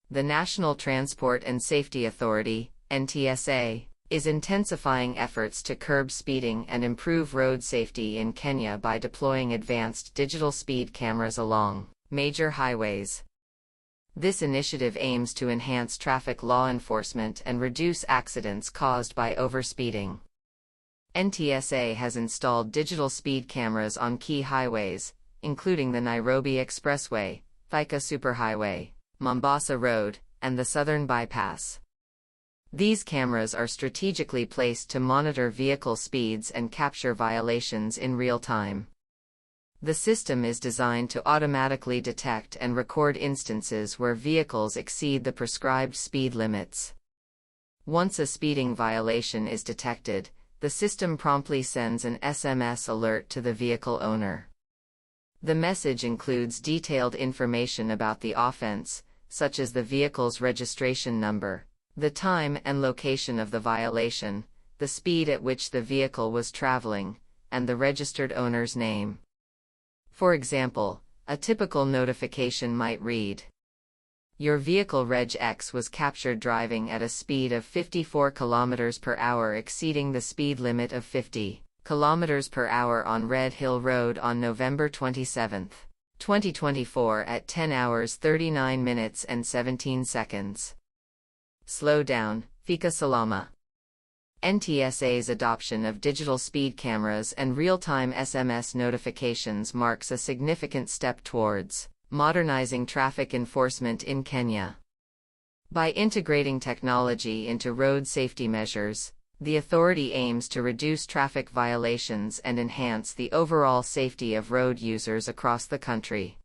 The National Transport and Safety Authority, NTSA, is intensifying efforts to curb speeding and improve road safety in Kenya by deploying advanced digital speed cameras along major highways. This initiative aims to enhance traffic law enforcement and reduce accidents caused by overspeeding. NTSA has installed digital speed cameras on key highways, including the Nairobi Expressway, Thika Superhighway, Mombasa Road, and the Southern Bypass. These cameras are strategically placed to monitor vehicle speeds and capture violations in real time. The system is designed to automatically detect and record instances where vehicles exceed the prescribed speed limits. Once a speeding violation is detected, the system promptly sends an SMS alert to the vehicle owner. The message includes detailed information about the offense, such as the vehicle's registration number, the time and location of the violation, the speed at which the vehicle was traveling, and the registered owner's name. For example, a typical notification might read, "Your vehicle Reg X was captured driving at a speed of 54 km per hour exceeding the speed limit of 50 km per hour on Red Hill Road on November 27, 2024 at 10 hours 39 minutes and 17 seconds. Slow down, Fika Salama." NTSA's adoption of digital speed cameras and real-time SMS notifications marks a significant step towards modernizing traffic enforcement in Kenya. By integrating technology into road safety measures, the authority aims to reduce traffic violations and enhance the overall safety of road users across the country.